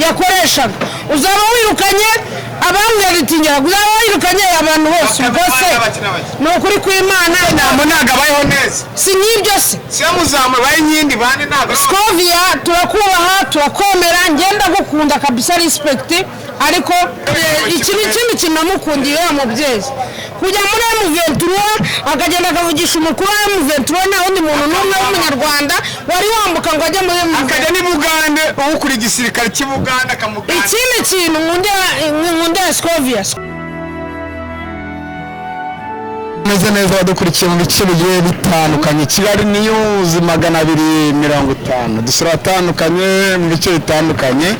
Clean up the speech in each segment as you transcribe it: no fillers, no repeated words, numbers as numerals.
yakoreshaga uzaba wirukanye abamweritinya uzaba wirukanye abantu bose bose no kuri kw'Imana namo nagabayeho neza si nibyo se siya muzamu baye nyindi bane naga Scovia turakubaha turakomera ngenda gukunda kabisa respect ariko iki ni ikindi kinamukundiye umubyeyi kujya muri M23 akagenda akavugisha umukuru wa M23 na undi muntu n'umwe w'umunyarwanda wari wambuka ngo ajye muri akajya ni Bugande ukuri igisirikare cy'Ubuganda kamuganda ikindi kintu nkunde Scovia meze neza badukurikiye mu bice bigiye bitandukanye Kigali News 250 dusura atandukanye mu bice bitandukanye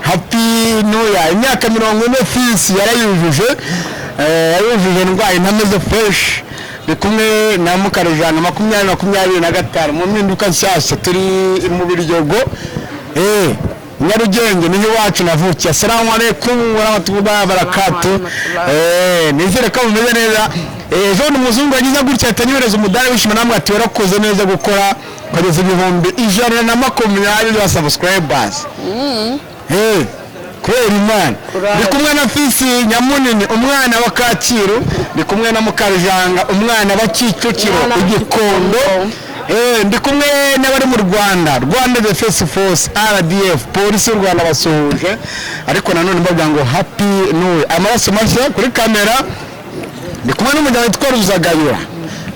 Happy New Year imyaka 40 Fils yarayujuje ndwaye ntameze fresh bikumwe na Mukarujana 2025 mu mpinduka nshyashya turi mu Biryogo Nyarugenge niho wacu navukiye assalamu alaikum wa rahmatullahi wa barakatuh nizere ko mumeze neza ejo n'umuzungu yagize gutya atanyohereza umudari wishima namwe ati warakoze neza gukora kugeza 120 wa subscribers kubera Imana ndi kumwe na Fils Nyamunini umwana wa Kacyiru ndi kumwe na Mukarujanga umwana wa Kicukiro Igikondo ndi kumwe n'abari mu Rwanda Defense Force RDF polisi y'u Rwanda basuhuje ariko nanone mbavuga ngo Happy New Year amaraso mashya kuri kamera ndi kumwe n'umujyana witwa Ruzagayura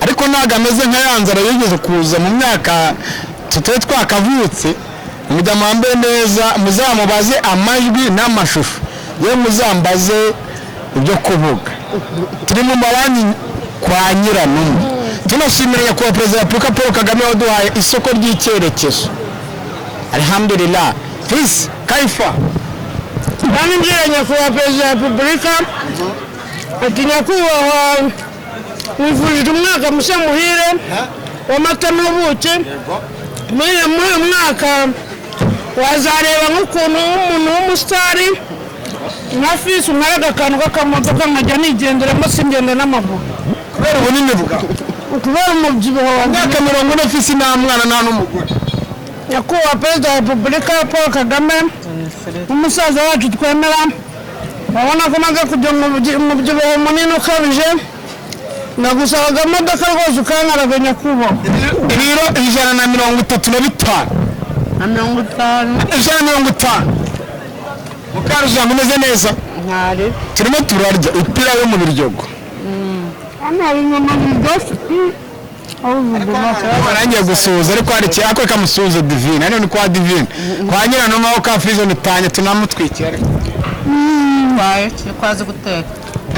ariko ntago ameze nka yanzara yigeze kuza mu myaka tutari twakavutse umujyama wambaye neza muzamubaze amajwi n'amashusho yewe muzambaze ibyo kuvuga turi mu mabanki kwa Nyiranuma tunashimira nyakubahwa Perezida wa Repubulika Paul Kagame waduhaye isoko ry'icyerekezo alhamdulillah Fils Kaifa bani mbere nyakubahwa Perezida wa Repubulika ati nyakubahwa wifurije umwaka mushya muhire w'amata n'ubuki muri uyu mwaka wazareba nk'ukuntu umuntu w'umusitari nka Fils umwaraga akantu k'akamodoka nkajya nigenderamo singende n'amaguru kubera ubunini bwa kubera umubyibuho imyaka 40 Fils nta mwana nta n'umugore nyakubahwa Perezida wa Repubulika Paul Kagame umusaza wacu twemera babona ko maze kujya mu byibuho munini ukabije nagusabaga imodoka rwose ukankaraga nyakubahwa ibiro 135 na 50 150 Mukarujanga umeze neza nkari turimo turarya ipira yo mu Biryogo ana inyama ndofi Barangiye gusuhuza ariko hari cyako kamusuhuza Divine none kwa Divine kwa Nyiranuma aho ka Frizo nitanye tunamutwikira baye kwaze guteka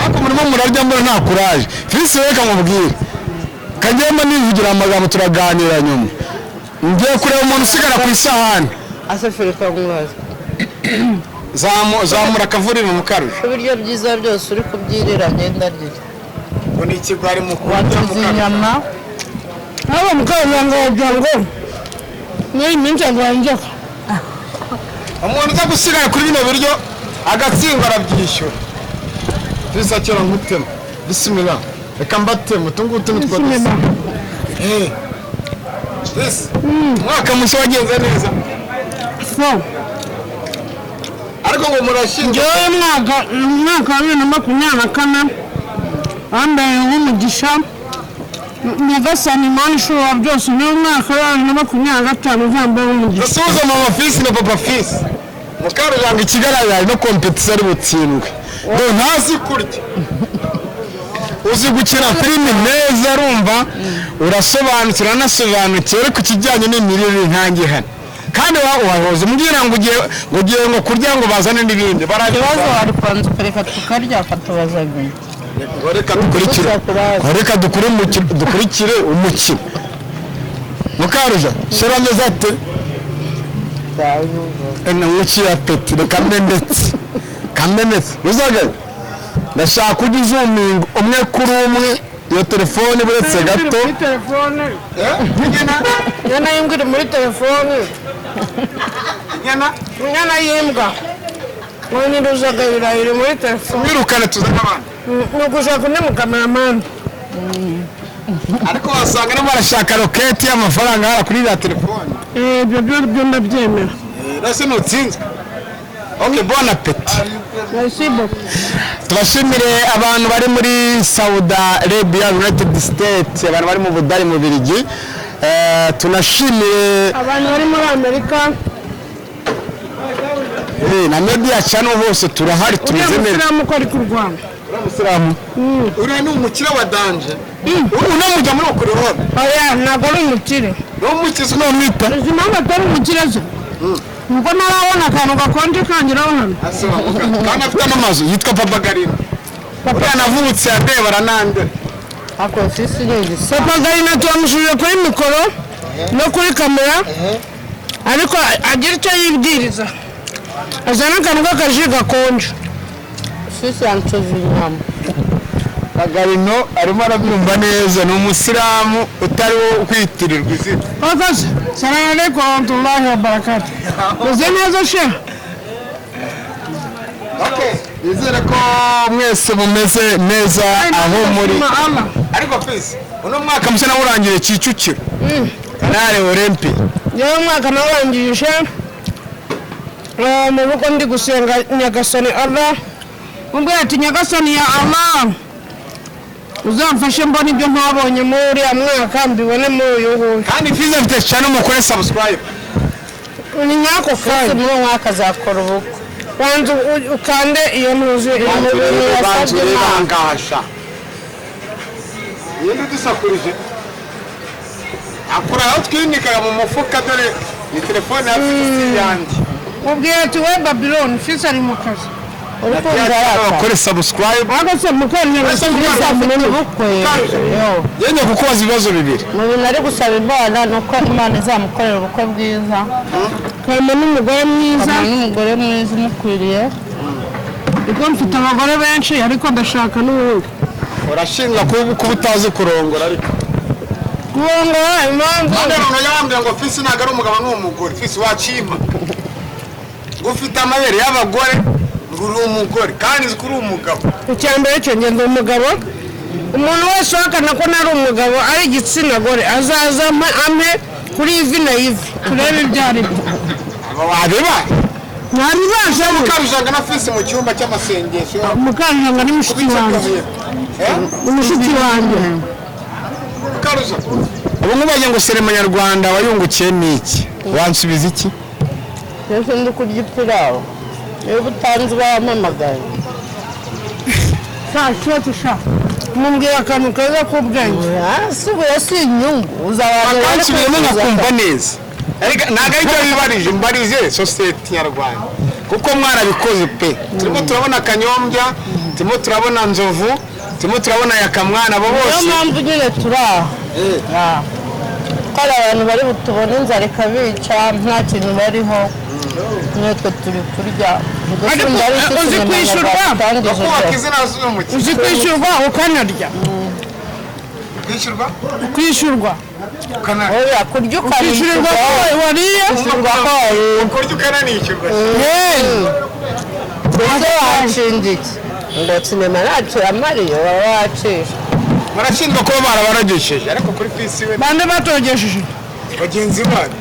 ariko murimo murarya mbona nta courage Fils reka mubwire kagema nivugira amagambo turaganira nyuma ngiye kureba umuntu usigara ku isahani asafiri kwa mwaza zamura kavurira Mukaruje ibiryo byiza byose uri kubyirira ngenda rye ngo ni ikigwari mu inyama abo Mukarujanga wagira ni minsi agwanjaka umuntu uza gusigara kuri bino biryo agatsindwa arabyishyura Fils akira ngutema bismillah reka mbatema tungutu nitwa Fils mwaka mushya wagenze neza ariko ngo murashinga umwaka wa 2024 wambaye nk'umugisha Nyagasani Imana ishobora byose ni umwaka wa 2025 uzambaye nk'umugisha asuhuza mama Fils na papa Fils Mukarujanga ikigaragara no competition ari butsindwe ngo ntazi kurya uzi gukina filime neza arumva urasobanukira nasobanukiye ariko kijyanye n'imirire ntange hano kandi wahoze mugira ngo ugiye ngo kurya ngo bazane n'ibindi barabibazo ari kwanza kureka tukarya fatubaza ibintu reka dukurikire umukino Mukaruja shira meza ate mukiya peti reka kamenetse uzagaye ndashaka ujya uzuminga umwe kuri umwe iyo telefone buretse gato nyana y'imbwa iri muri telefone nyana y'imbwa mwene Ruzagayura iri muri telefone wirukane tuzana abana ni ugushaka undi mukameramani ariko wasanga no barashaka roketi y'amafaranga hara kuri ya telefone ibyo byo ndabyemera rase nutsinzwe Okay, bon appétit. Merci beaucoup. Tubashimire abantu bari muri Saudi Arabia, United States, abantu bari mu Budari mu Birigi. Tunashimire abantu bari muri Amerika. Na media channel hose turahari tumeze neza. Umusiramu ko ari ku Rwanda. Umusiramu. uriya ni umukire wa danje unamujya muri okuri home Oya ntabwo ari umukire. no mukize No mwita. Uzi impamvu atari umukire zo? Nuko ntarabona akantu gakonje kangiraho hano. kandi afite n'amazu yitwa Papa Garina Papa yanavutse yadebara nande. Ako sisi nezi. Papa Garina twamushuje kuri mikoro no kuri kamera. Ariko agira icyo yibwiriza. Azana akantu k'akaji gakonje. Sisi yancoze inyama. Agarino arimo arabyumva neza, ni umusiramu utari wo kwitirirwa izina. Akazi. Salamu alaikum wa rahmatullahi wa barakatuh. Uzi neza she? okay Nizere ko mwese mumeze neza aho muri. ariko please Uno mwaka mushya nawurangire Kicukiro. Kanale Olympic. Yewe mwaka nawurangije mu rugo ndi gusenga Nyagasani Allah. Umbwira ati Nyagasani ya Allah. Uzamfashe mbona ibyo ntabonye muri mwaka mbibone muri uyu nguyu. Kandi Fiza mfite channel mukore subscribe. Ni nyako kandi muri mwaka zakora ubukwe. Wanzu ukande iyo ntuzi Banzu bangasha. yindi dusakurije akora aho twinikaga mu mufuka dore ni telefone yafi yanjye ubwira ati we Babylon Fisa ari mu kazi. Bakore subscribe. Agase mukoranye Fisa munene bukwe. Yenge kukubaza ibibazo bibiri. Mu bintu ari gusaba Imana nuko Imana izamukorera ubukwe bwiza. Kama n'umugore mwiza. N'umugore mwiza umukwiriye. Ubwo mfite abagore benshi ariko ndashaka n'uwundi. Urashinga kuba utazi kurongora ariko. Kurongora impamvu. none yambwiye ngo Fisi ntago ari umugabo n'umugore Fisi wacima ufite amabere y'abagore uri umugore kandi kuri umugabo Icyambere cyo ngende umugabo. Umuntu wese wakana ko nari umugabo ari igitsina gore azaza ampe kuri ivi na ivi. Turebe ibyari byo. Wabeba? Nabibasha mukarujanga na Fisi mu cyumba cy'amasengesho mukarujanga ni mushiki wanjye. Umushiki wanjye. mukaruja Ubu ngubaye ngo serema nyarwanda wayungukiye niki? Wansubiza iki? Yesu ndi kurya ipirawu. Iyo utanze bampamagaye. Sha tusha. Mumbwira akantu keza k'ubwenge. Si ubuya si inyungu. Uzabana Akansubiyemo nkakumva neza. Ntago aricyo bibarije mbarize sosiyete nyarwanda kuko mwarabikoze pe. Turimo turabona Kanyombya, turimo turabona Nzovu, turimo turabona Yakamwana abo bose. Niyo mpamvu nyine turaha. Ko ari abantu bari butubone inzara ikabica nta kintu bariho. Natwe turi kurya. Uzi kwishyurwa? kubaka izina z'umuki Uzi kwishyurwa ukanarya. kwishyurwa Kwishyurwa. ukanarya Oya kurya ukanishyurwa wariye. ukurya ukananishyurwa Ese wacindiye. Ngo sinema nacu amariye waba wacisha. Barashinjwa kuba barabaragesheje. ariko kuri Fisi we Bande batogesheje. bagenzi babo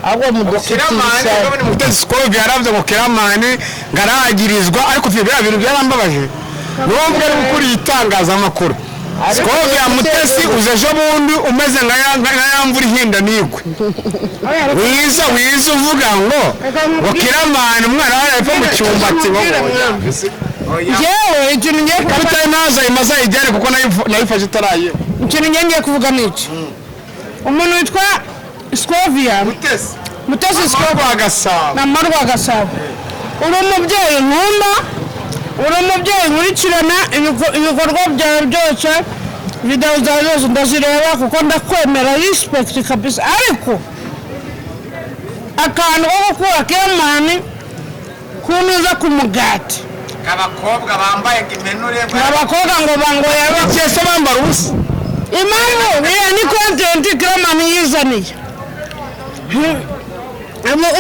Ahubwo mudusitisha. Kiramani Mutesi Skovi yaravye ngo Kiramani ngaragirizwa ariko vyo bya bintu byarambabaje. Nubwo ari gukuri itangazamakuru. Skovi ya Mutesi uzeje bundi umeze nka yamvura ihinda nigwe. Wiza uvuga ngo Kiramani umwana wari yapfa mu cyumba kibo. Jewe ikintu ngiye Kabita naza imaza ijyane kuko nayifashe itaraye. ikintu ngiye kuvuga niki. Umuntu witwa Scovia Mutesi Skovi Gasabo na Marwa Gasabo. Uri umubyeyi nkunda. Uri umubyeyi nkurikirana ibikorwa byawe byose. Video zawe zose ndazireba kuko ndakwemera respect kabisa ariko akantu ko gukura Kiramani kunuza ku mugati. abakobwa bambaye impenure Abakobwa ngo bangoye cyese bambara ubusa. impamvu niyo ni content Kiramani yizaniye.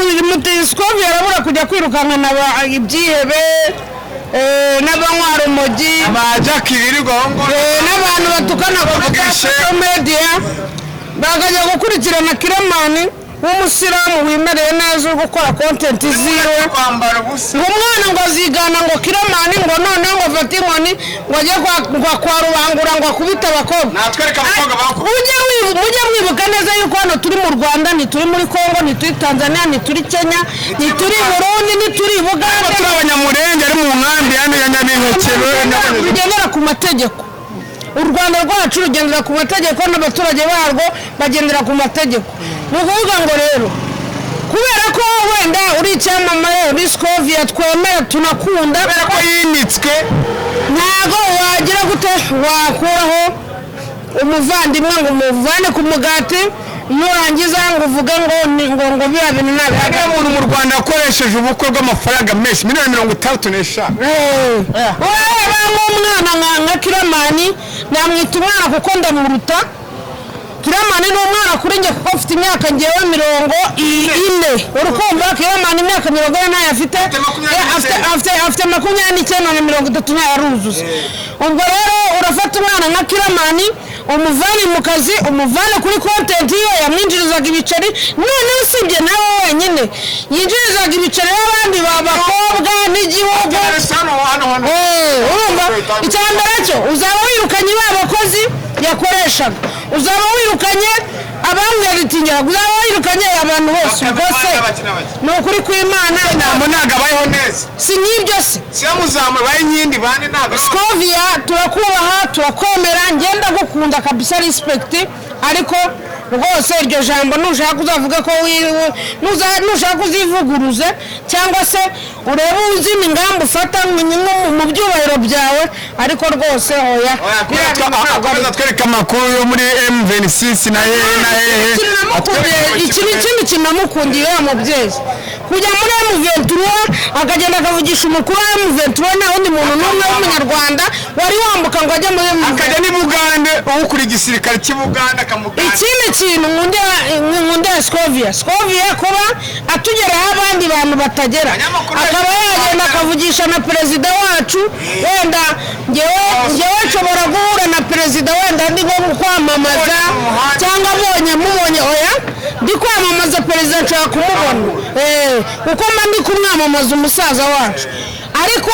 Uyu Mutesi Skovi yarabura kujya kwirukankana ibyihebe n'abanywa rumogi abajaki birirwa aho ngo n'abantu batukana ku media bakajya gukurikirana Kiramani w'umusilamu wimereye neza uri gukora content ziwe kwambara ubusa ngo umwana ngo azigana ngo Kiramani ngo noneho ngo afate inkoni ngo ajye kwa rubangura ngo akubite abakobwa. natwereka abakobwa bakubita mujye mwibuka neza yuko hano turi mu Rwanda, ntituri muri Kongo, ntituri Tanzania, ntituri Kenya, ntituri Burundi, ntituri Buganda, turi abanyamurenge ari mu nkambi hano ya Nyabiheke rugendera ku mategeko. U Rwanda rwacu rugendera ku mategeko n'abaturage barwo bagendera ku mategeko. Ni ukuvuga ngo rero kubera ko wenda uri icyamamare uri Scovia twemera tunakunda kubera ko yinitswe ntago wagira gute wakuraho umuvandimwe ngo umuvane ku mugati nurangiza ngo uvuge ngo biba bintu nabi. hari umuntu mu Rwanda yakoresheje ubukwe bw'amafaranga menshi $65,000. umwana nka Kiramani namwita umwana kuko ndamuruta. Kiramani ni umwana kuri njye kuko afite imyaka ngewe 40. urukumva Kiramani imyaka 40 nayo afite 29 na 30 nayo yaruzuza. ubwo rero urafata umwana nka Kiramani umuvane mu kazi umuvane kuri content iyo yamwinjirizaga ibiceri, none usibye nawe wenyine yinjirizaga ibiceri y'abandi babakobwa n'igihugu. urumva icyambere cyo uzaba wirukanye babakozi yakoreshaga, uzaba wirukanye abamweritingira, uzaba wirukanye abantu bose. Rwose ni ukuri kw'Imana ntabwo abayeho neza si nk'ibyo se siyamuzamu baye nyindi bandi ntabwo Scovia turakubaha turakomera ngenda gukunda kabisa respect, ariko rwose iryo jambo nushaka uzavuga ko nushaka uzivuguruze cyangwa se urebe uzima ingamba ufata mu byubahiro byawe, ariko rwose hoya akomeza twereka amakuru yo muri M26 na hehe. iki ni ikindi kinamukundiye ya mubyeyi kujya muri M23 akagenda akavugisha umukuru wa M23 nta wundi muntu n'umwe w'umunyarwanda wari wambuka ngo ajye muri M23 akajya ni Bugande ukuri igisirikare cy'Ubuganda akamuganda. ikindi kintu nkunda Scovia kuba atugeraho abandi bantu batagera, akaba yagenda akavugisha na perezida wacu. wenda ngewe nshobora guhura na perezida wenda ndi nko kwamamaza cyangwa mubonye oya ndi kwamamaza perezida nshaka kumubona kuko mba ndi kumwamamaza umusaza wacu, ariko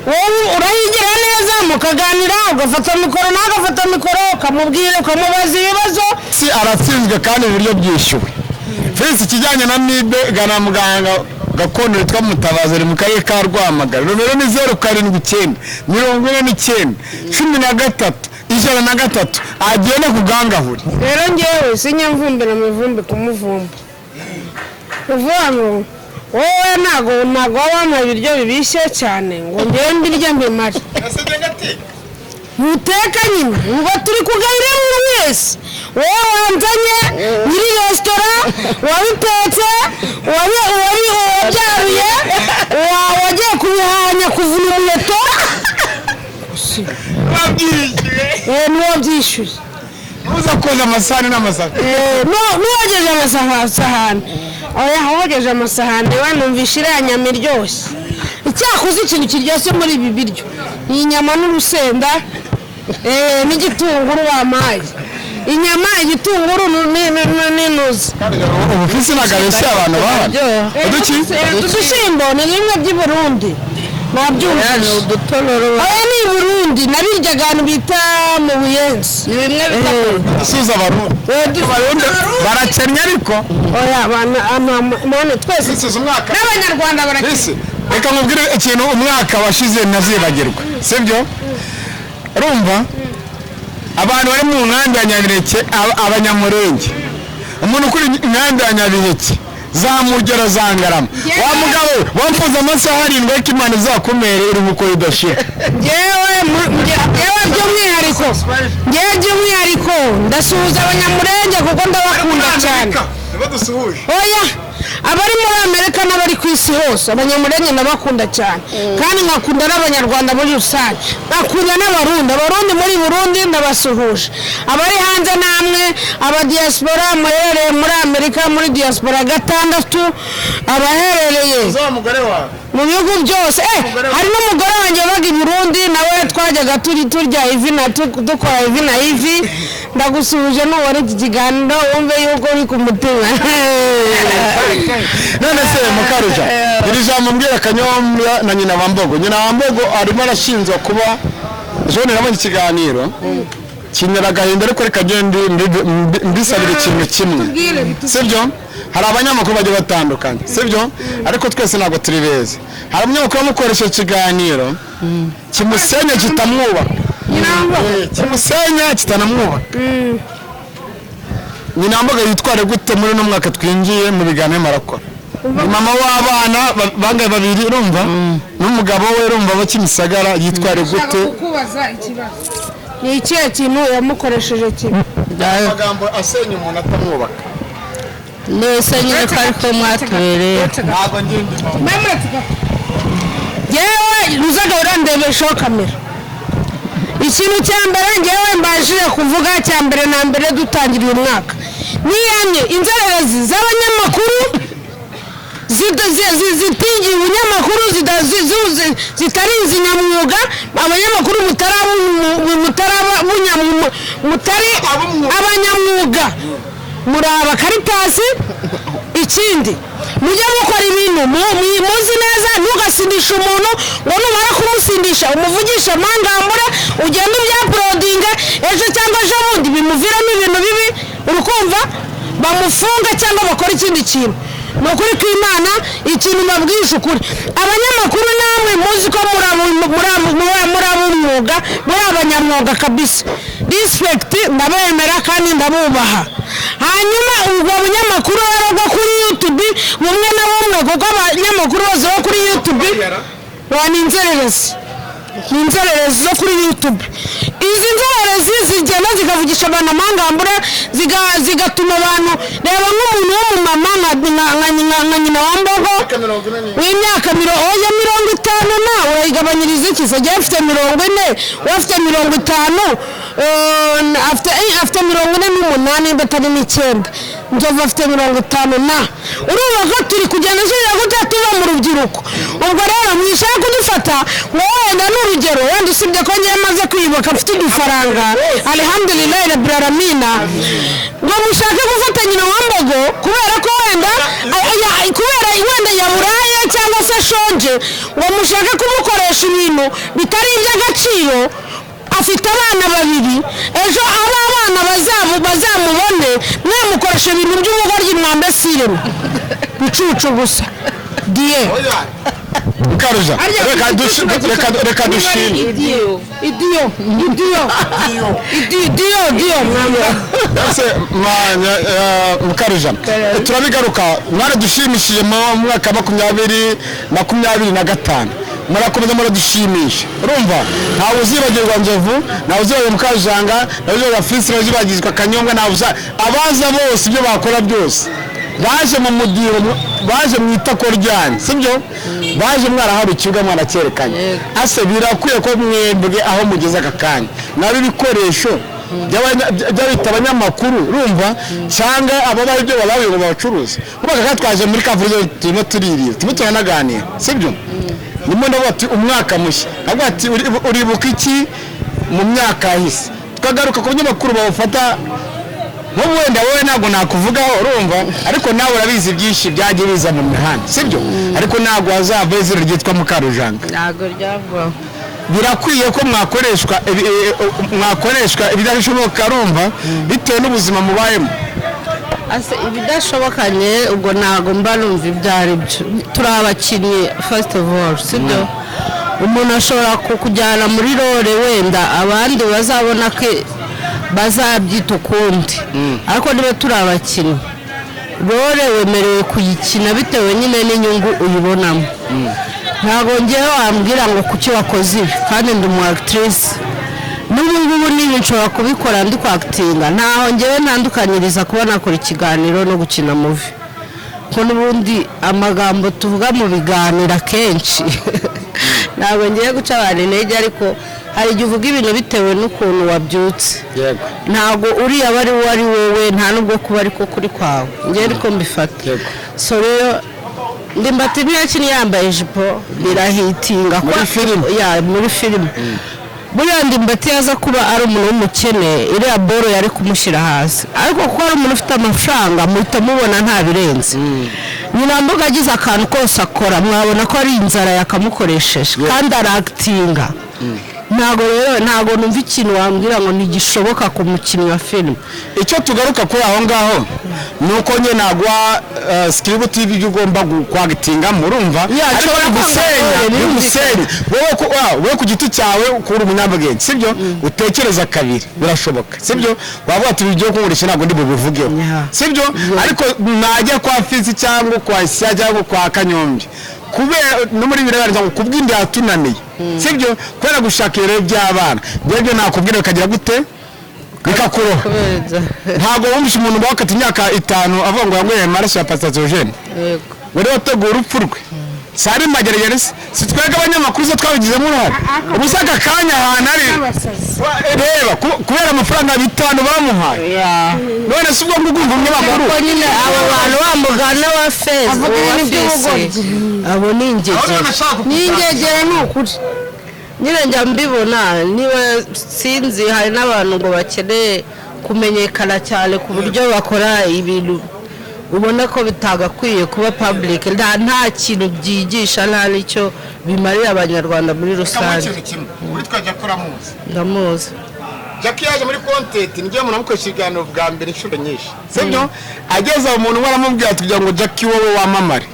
wowe urayigira neza mukaganira ugafata mikoro nawe agafata mikoro ukamubwira ukamubaza ibibazo. si aratsinzwe kandi uburyo byishyuwe. Fisi kijyanye na mibe gana muganga gakondo witwa Mutabazi ari mu karere ka Rwamagana. Nomero ni 079 49 13 103 agiye no kugangahura. Rero ngewe sinyamvumbira mivumbi kumuvumba uvuga wowe ntago wabaye ibiryo bibishye cyane ngo ngewe mbirya mbimare muteka nyine ngo turi kugayira buri wese. wowe wanzanye nyiri resitora wabitetse wabyaruye wagiye kubihanya kuvuna umuheto n'uwabyishyuye Uza koza amasahani n'amasaka. n'uwageje amasahani wogeje amasahani wanumvisha iriya nyama iryoshye. icyakoze ikintu kiryoshye muri ibi biryo ni inyama n'urusenda n'igitunguru wamaye. inyama igitunguru n'inuzi. Ubu Fisi nagarese abantu bahana. udushyimbo ni bimwe by'i Burundi nabyumvise. aya ni i Burundi nabiryaga ahantu bita mu Buyenzi. ni bimwe Suza Barundi barakennye ariko oya twese n'abanyarwanda barakennye. reka mubwire ikintu umwaka washize ntazibagirwa sibyo. urumva abantu bari mu nkambi ya Nyabiheke abanyamurenge, umuntu kuri inkambi ya Nyabiheke zamugera zangarama wa mugabo wamfuza amasaha 7 ko Imana izakumere iruhuko ridashira. Yewe by'umwihariko ndasuhuza abanyamurenge kuko ndabakunda cyane. oya abari muri Amerika n'abari ku isi hose abanyamurenge ndabakunda cyane, kandi nkakunda n'abanyarwanda muri rusange, nkakunda n'abarundi muri Burundi ndabasuhuje. abari hanze namwe abadiaspora muherereye muri Amerika muri diaspora 6 abaherereye mu bihugu byose hari n'umugore wanjye wabaga i Burundi nawe twajyaga turya ivi na dukora ivi na ivi ndagusuje nubona iki kiganiro wumve yuko uri ku mutima none se Mukarujanga iri jambo mbwira Kanyombya na nyina wa Mbogo arimo arashinjwa kuba jone nabonye ikiganiro kinyara agahinda ariko reka gende mbisabire ikintu kimwe sibyo hari abanyamakuru bagiye batandukanye sibyo ariko twese ntabwo turi beza hari umunyamakuru wamukoresha ikiganiro kimusenya kitamwubaka kimusenya kitanamwubaka nyina wa Mbogo yitware gute muri no mwaka twinjiye mu biganiro marakora mama w'abana bangaye babiri urumva n'umugabo we urumva bo Kimisagara yitware gute kukubaza ikibazo ni ikihe kintu yamukoresheje kimwe amagambo asenya umuntu atamwubaka nese nyine kari ko mwatubereye ntabwo ngende yewe ruzaga urandebeshaho kamera ikintu cya mbere ngewe mbashije kuvuga cya mbere na mbere dutangira uyu mwaka niyamye inzererezi z'abanyamakuru zitigiye ubunyamakuru zitari izinyamwuga abanyamakuru mutari abanyamwuga muri abakaritasi ikindi mujye mukora ibintu muzi neza ntugasindisha umuntu ngo numara kumusindisha umuvugisha amangambure ugenda ubyaporodinga ejo cyangwa ejo bundi bimuviramo ibintu bibi urukumva bamufunga cyangwa bakora ikindi kintu ni ukuri kw'Imana ikintu mbabwisha ukuri abanyamakuru namwe muzi ko muri ab'umwuga muri abanyamwuga kabisa respect ndabemera kandi ndabubaha hanyuma ubwo bunyamakuru rero bwo kuri YouTube bumwe na bumwe kuko abanyamakuru bose bo kuri YouTube ni inzererezi zo kuri YouTube izi nzererezi zigenda zikavugisha abantu amangambure zigatuma abantu reba nk'umuntu w'umumama nka nyina wa Mbogo w'imyaka 50 nawe urayigabanyiriza iki se agiye afite 40 we afite 50 afite 48 batari n'icyenda Nzovu afite 50 na urumva ko turi kugenda tuba mu rubyiruko ubwo rero mwishaka kudufata wenda n'urugero wenda usibye ko ngiye maze kwibuka mfite udufaranga alhamdulillah rabbil alamin ngo mushaka gufata nyina wa Mbogo kubera ko wenda yaburaye cyangwa se shonje ngo mushaka kumukoresha ibintu bitari iby'agaciro afite abana babiri ejo abana bazamubone mwamukoresha ibintu by'umugoryi mwambesire bicucu gusa die Mukarujanga reka dushime idiyo Mukarujanga turabigaruka mwaradushimishije mu mwaka 2025 murakomeza muradushimisha urumva ntawe uzibagirwa Nzovu ntawe uzibagirwa Mukarujanga ntawe uzibagirwa Fils ntawe uzibagirwa Kanyombya ntawe abaza bose ibyo bakora byose baje mu mudiro baje mu itako ryanyu sibyo baje mwaraharukiga mwanacyerekanye ase birakwiye ko mwebwe aho mugeze aka kanya nabi bikoresho by'abita abanyamakuru urumva cyangwa ababa ibyo babaye ngo bacuruze ubaka twaje muri kavuze turimo turirira turimo turanaganira sibyo nimwe ndavuga ati umwaka mushya nabwo ati uribuka iki mu myaka yahise twagaruka ku banyamakuru bawufata wowe wenda wowe ntabwo nakuvugaho urumva ariko nawe urabizi byinshi byagiye biza mu mihanda sibyo ariko ntabwo hazava izina ryitwa Mukarujanga ntabwo ryavugwaho birakwiye ko mwakoreshwa ibidashoboka urumva bitewe n'ubuzima mubayemo ibidashobokanye ubwo ntabwo mba numva ibyo ari byo turi abakinnyi first of all sibyo umuntu ashobora kukujyana muri role wenda abandi bazabona ko bazabyita ukundi ariko niba turi abakinnyi role wemerewe kuyikina bitewe nyine n'inyungu uyibonamo ntabwo ngewe wambwira ngo kuki wakoze ibi kandi ndi umu actrice n'ubu ngubu niba nshobora kubikora ndi kwakitinga ntaho ngewe ntandukanyiriza kuba nakora ikiganiro no gukina muvi ko n'ubundi amagambo tuvuga mu biganiro akenshi ntabwo ngiye guca abantu intege ariko hari igihe uvuga ibintu bitewe n'ukuntu wabyutse ntabwo uriya aba ari wowe nta nubwo kuba ariko kuri kwawe ngewe ariko mbifata so rero Ndimbati ntiyakini yambaye ijipo birahitinga muri filime muri filime buriya Ndimbati yaza kuba ari umuntu w'umukene iriya boro yari kumushyira hasi ariko kuko ari umuntu ufite amafaranga muhita mubona nta birenze Nyinamboga agize akantu kose akora mwabona ko ari inzara yakamukoresheje kandi arakitinga ntago numva ikintu wambwira ngo ntigishoboka ku mukinnyi wa filime. Icyo tugaruka kuri aho ngaho ni uko nyine nagwa script y'ibyo ugomba kwagitinga murumva ariko gusenya wowe ku giti cyawe ukura umunyabwenge sibyo utekereza kabiri birashoboka sibyo wavuga ati ibyo kungurisha ntabwo ndi bubivugeho sibyo ariko najya kwa Fizi cyangwa kwa Sia cyangwa kwa Kanyombye kubera no muri birabanje ngo kubwindi yatunaniye sibyo kwera gushaka rero by'abana byo nakubwira ukagira gute bikakuro ntago wumvisha umuntu bakati imyaka 5 avuga ngo yangoye maraso ya Pasitogene yego wari wategura urupfu rwe sari mageragere sitwega abanyamakuru zo twabigizemo uruhare ubusaka kanya ahantu ari reba kubera amafaranga bitanu bamuhaye none si ubwo ngugumva umunyamakuru ko nyine abo bantu bamugana wa Fezi abo n'ingegera n'ukuri nyine njya mbibona niba sinzi hari n'abantu ngo bakeneye kumenyekana cyane ku buryo bakora ibintu ubona ko bitagakwiye kuba public nta kintu byigisha nta nicyo bimarira abanyarwanda muri rusange uri twajya kora muzi ndamuzi Jackie yaje muri content ngiye umuntu amukoresha ikiganiro bwa mbere inshuro nyinshi sibyo ageze umuntu waramubwira tugira ngo Jackie wowe wamamare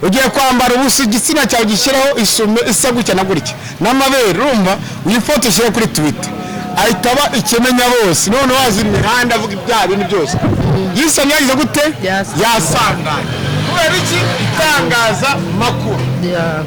ugiye kwambara ubusa igitsina cyawe gishyiraho isume isa gutya na gutya n'amabere urumva uyi foto shyira kuri Twitter ahitaba ikimenya bose none wazi imihanda avuga ibya bintu byose yisanye yagize gute yasanganye kubera iki itangaza makuru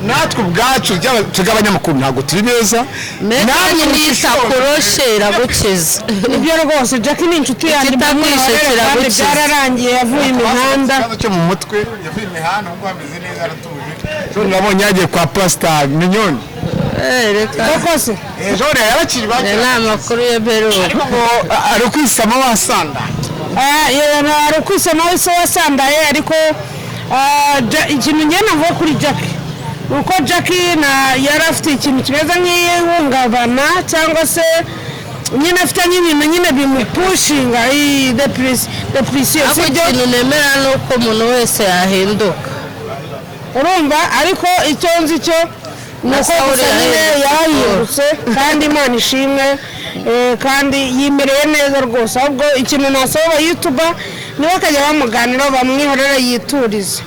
natwe ubwacu cy'abanyamakuru ntabwo turi neza namwe nitakoroshe ragukiza ibyo rwose Jackie ni inshuti yanjye ndamwishe kiragukiza byararangiye yavuye imihanda cyo mu mutwe yavuye imihanda ubwo ameze neza aratuje cyo nabonye yagiye kwa Pastor Minyoni reka rwose jone yarakirwa n'amakuru y'Peru ariko ari kwisama wasanda ari kwisama wese wasandaye ariko ikintu njye navuga kuri Jackie uko Jackie yari afite ikintu kimeze nk'ihungabana cyangwa se nyine afite ibintu nyine bimupushinga depression ikintu nemera ni uko umuntu wese yahinduka urumva ariko icyo nzi cyo ni uko gusa nyine yahindutse kandi Imana ishimwe kandi yimereye neza rwose ahubwo ikintu nasaba YouTuber niba bakajya bamuganira bamwihorera yiturize.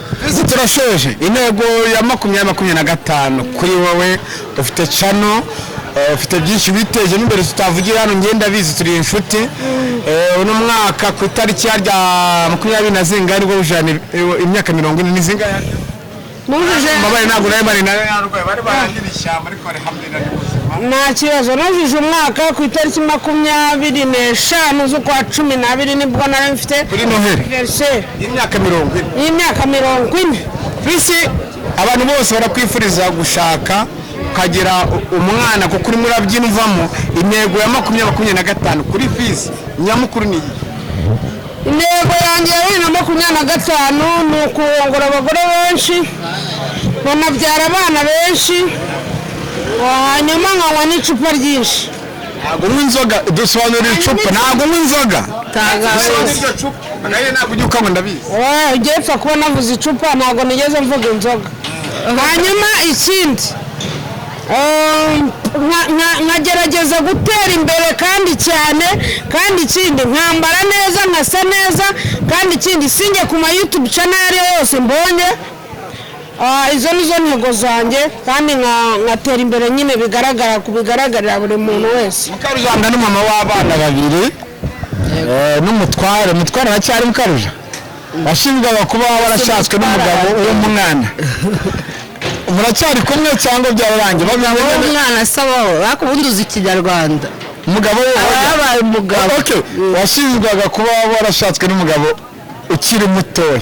Turashoje intego ya 2025 kuri wowe ufite channel ufite byinshi biteje imbere tutavugira hano ngenda bizi turi inshuti uno mwaka ku itariki ya 20 na zinga nibwo ujana imyaka 40 ni zinga nujuje mabare ntabwo nayo bari bari barangira ishyamba ariko alhamdulillah nta kibazo nujuje umwaka ku itariki 25 z'ukwa 12 nibwo nari mfite kuri Noheli y'imyaka 40 bisi abantu bose barakwifuriza gushaka ukagira umwana kuko uri murabyinuvamo intego ya 2025 kuri Fizi nyamukuru ni intego yanjye ya 2025 ni ukurongora abagore benshi banabyara abana benshi hanyuma nkanywa n'icupa ryinshi ntabwo unywa inzoga dusobanurira icupa ntabwo unywa inzoga ntabwo ujya ukanywa ndabizi ugiye pfa kuba navuze icupa ntabwo nigeze mvuga inzoga hanyuma ikindi nkagerageza gutera imbere kandi cyane kandi ikindi nkambara neza nkasa neza kandi ikindi sinjye ku ma YouTube channel yose mbonye izo nizo ntego zanjye kandi nkatera imbere nyine bigaragarira buri muntu wese. Mukarujanga n'umama w'abana babiri n'umutware aracyari Mukaruja washinzwaga kuba warashatswe n'umugabo w'umwana muracyari kumwe cyangwa byararangiye umwana asabaho bakubundi uzi Ikinyarwanda umugabo yabaye umugabo washinzwaga kuba warashatswe n'umugabo ukiri mutoya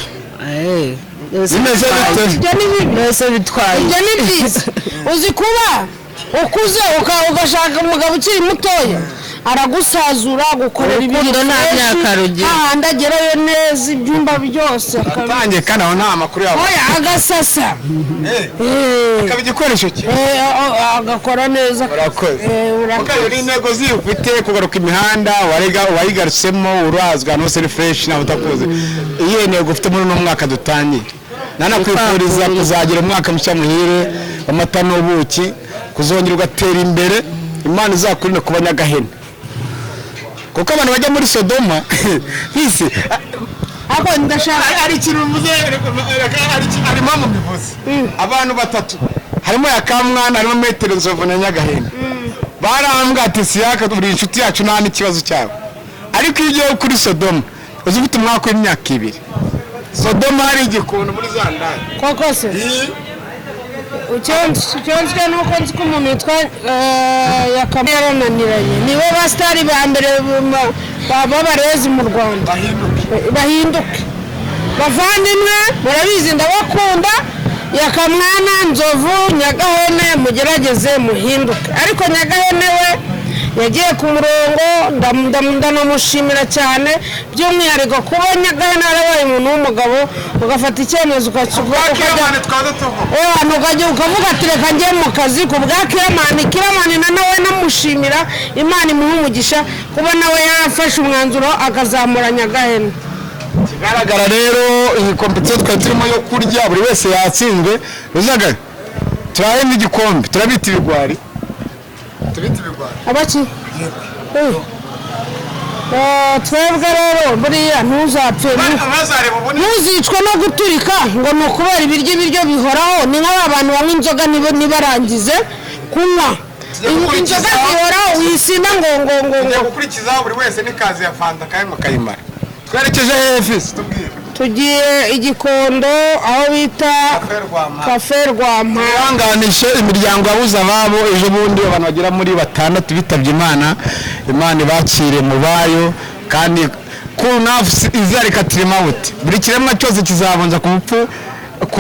ibyo ni byiza uzi kuba ukuze ugashaka umugabo ukiri mutoya aragusazura gukorera ibintu nta myaka rugira hahandi agerayo neza ibyumba byose atangiye kandi aho nta makuru yawe oya agasasa akaba igikoresho cye agakora neza urakoze ukaba intego zifite kugaruka imihanda wayigarutsemo urazwa no seri fresh nawe utakuze iyo ntego ufite muri uno mwaka dutangiye nanakwifuriza kuzagira umwaka mushya muhire w'amata n'ubuki kuzongera ugatera imbere Imana izakurinde kuba nyagahene kuko abantu bajya muri Sodoma bise ako ndashaka ari ikintu mvuze ari mama mbivuze abantu batatu harimo yakamwana harimo metero nzovu na nyagahene barambwa ati siyaka turi inshuti yacu nta n'ikibazo cyabo ariko iyo ugiye kuri Sodoma uzi ufite umwaka w'imyaka 2 Sodoma hari igikondo muri Zandari koko se ucyonswe nuko nzi ko umuntu yitwa Yakamwana yarananiranye niwe basitari ba mbere b'abarezi mu Rwanda bahinduke bavandimwe murabizi ndabakunda Yakamwana Nzovu Nyagahene mugerageze muhinduke ariko Nyagahene we yagiye ku murongo ndanamushimira cyane by'umwihariko kuba Nyagahene arabaye umuntu w'umugabo ugafata icyemezo ukajya ukavuga ati reka njye mu kazi ku bwa Kiramani na nawe namushimira Imana imuha umugisha kuba nawe yafashe umwanzuro akazamura Nyagahene kigaragara rero iyi competition twari turimo yo kurya buri wese yatsinzwe Ruzagara turahemba igikombe turabita ibigwari abaki twebwe rero buriya ntuzapfe ntuzicwe no guturika ngo ni ukubera ibiryo bihoraho ni nk'abantu banywa inzoga ntibarangize kunywa inzoga zihoraho wisinda ngo gukurikizaho buri wese n'ikazi ya fanta kayanywa kayimara twerekeje hefisi tubwire tugiye igikondo aho bita Cafe Rwampa ihanganishe imiryango yabuze ababo ejo bundi abantu bagera muri 6 bitabye Imana ibakire mu bayo kandi ku nafsi izarika tirimawuti buri kiremwa cyose kizabonza ku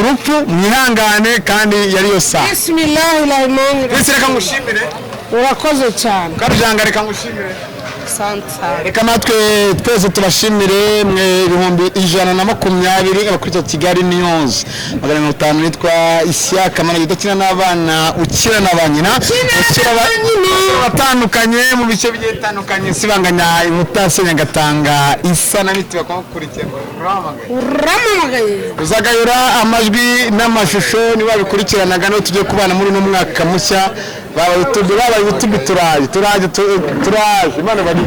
rupfu mwihangane kandi yari yo sa bismillahirrahmanirrahim reka ngushimire urakoze cyane karujanga reka ngushimire santa reka natwe twese turashimire mwe 120 abakurikira Kigali News 500 nitwa Ishyaka mana gidakina n'abana ukira n'abanyina ukira batandukanye mu bice bigiye bitandukanye sibanganya imutase Nyagatanga isa na miti bakurikira uramamagaye uzagayura amajwi n'amashusho niba bikurikiranaga no tujye kubana muri no mwaka mushya baba YouTube turaje Imana bari